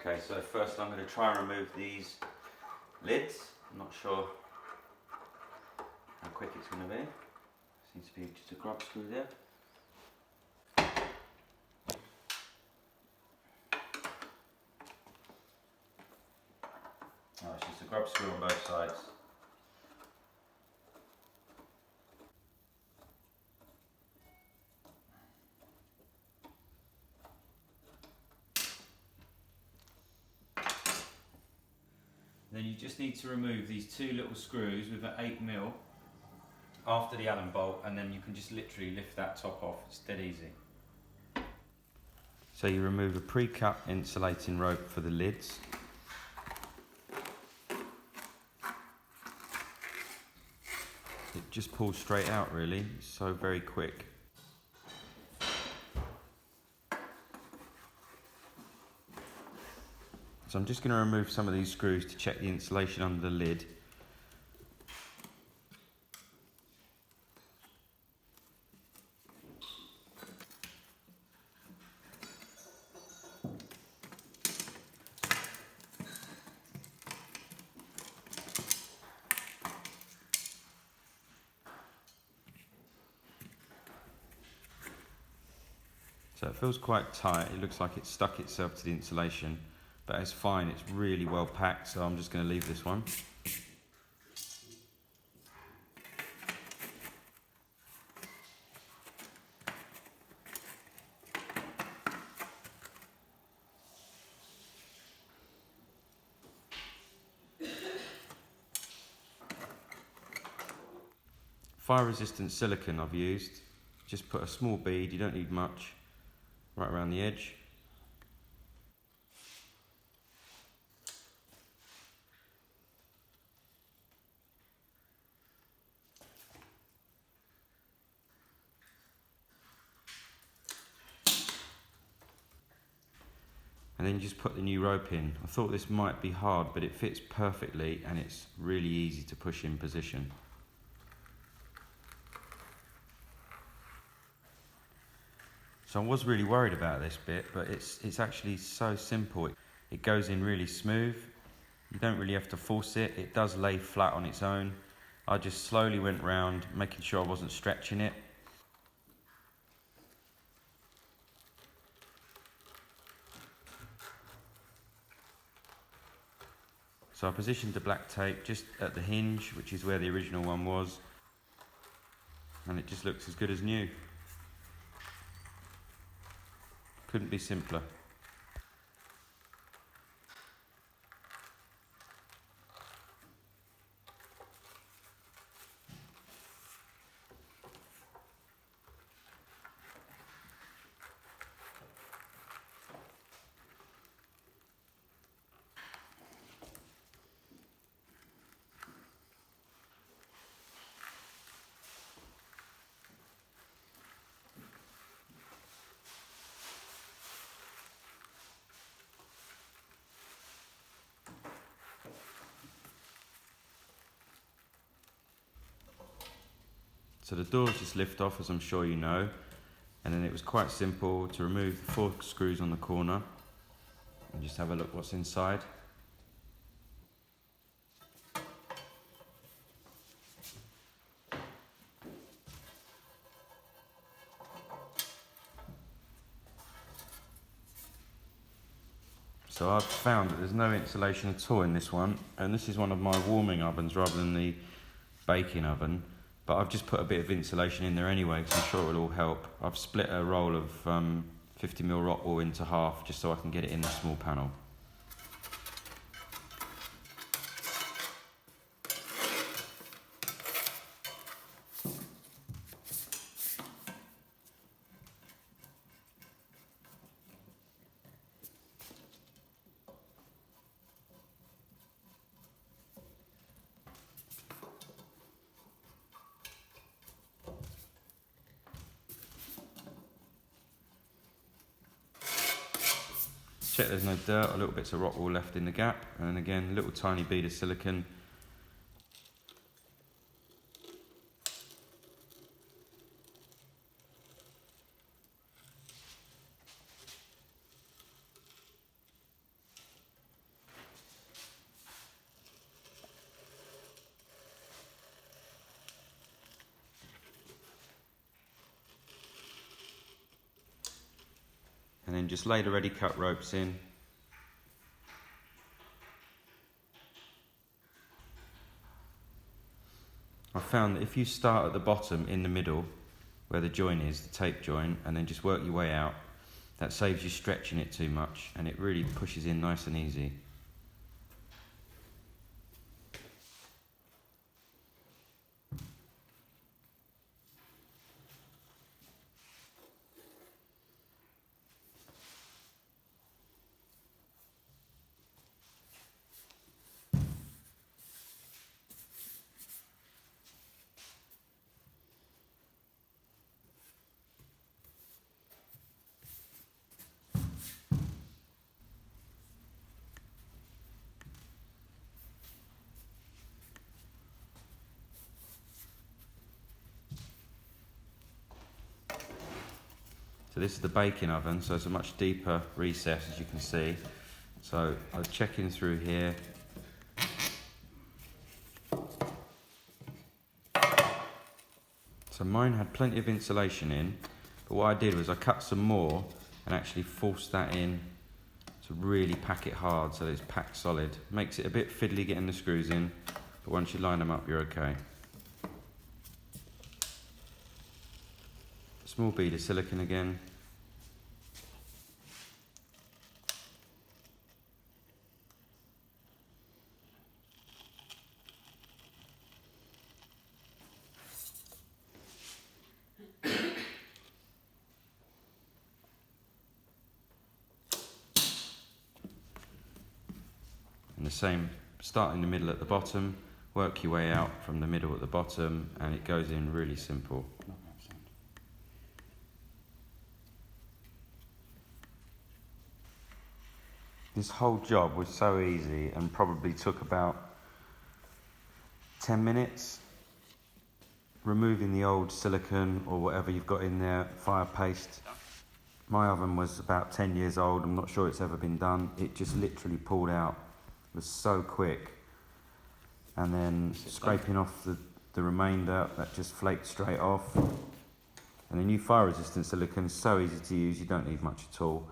Okay, so first I'm going to try and remove these lids. I'm not sure how quick it's going to be. Seems to be just a grub screw there. Oh, it's just a grub screw on both sides. Then you just need to remove these two little screws with an 8mm after the Allen bolt, and then you can just literally lift that top off. It's dead easy. So you remove a pre-cut insulating rope for the lids. It just pulls straight out really, it's so very quick. So I'm just going to remove some of these screws to check the insulation under the lid. So it feels quite tight, it looks like it's stuck itself to the insulation, but it's fine, it's really well packed, so I'm just going to leave this one. Fire resistant silicone I've used, just put a small bead, you don't need much, right around the edge. And then you just put the new rope in. I thought this might be hard, but it fits perfectly and it's really easy to push in position. So I was really worried about this bit, but it's actually so simple. It goes in really smooth. You don't really have to force it. It does lay flat on its own. I just slowly went round, making sure I wasn't stretching it. So I positioned the black tape just at the hinge, which is where the original one was, and it just looks as good as new. Couldn't be simpler. So the doors just lift off, as I'm sure you know, and then it was quite simple to remove the 4 screws on the corner and just have a look what's inside. So I've found that there's no insulation at all in this one, and this is one of my warming ovens rather than the baking oven, but I've just put a bit of insulation in there anyway because I'm sure it'll all help. I've split a roll of 50mm rock wool into half just so I can get it in a small panel. Check there's no dirt or little bits of rock wool left in the gap, and then again a little tiny bead of silicone. And then just lay the ready cut ropes in. I found that if you start at the bottom in the middle, where the joint is, the tape joint, and then just work your way out, that saves you stretching it too much, and it really pushes in nice and easy. So this is the baking oven, so it's a much deeper recess, as you can see. So I'll check in through here. So mine had plenty of insulation in, but what I did was I cut some more and actually forced that in to really pack it hard so that it's packed solid. Makes it a bit fiddly getting the screws in, but once you line them up, you're okay. Small bead of silicone again. And the same, start in the middle at the bottom, work your way out from the middle at the bottom, and it goes in really simple. This whole job was so easy and probably took about 10 minutes. Removing the old silicone or whatever you've got in there, fire paste. My oven was about 10 years old, I'm not sure it's ever been done. It just literally pulled out. It was so quick. And then scraping off the remainder, that just flaked straight off. And the new fire resistant silicone is so easy to use, you don't need much at all.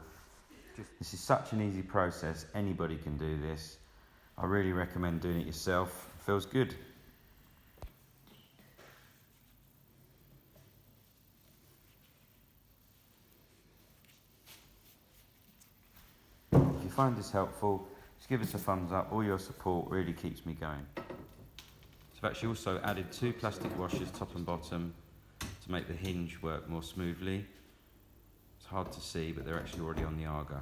This is such an easy process, anybody can do this. I really recommend doing it yourself, it feels good. If you find this helpful, just give us a thumbs up, all your support really keeps me going. So I've actually also added 2 plastic washers, top and bottom, to make the hinge work more smoothly. It's hard to see, but they're actually already on the AGA.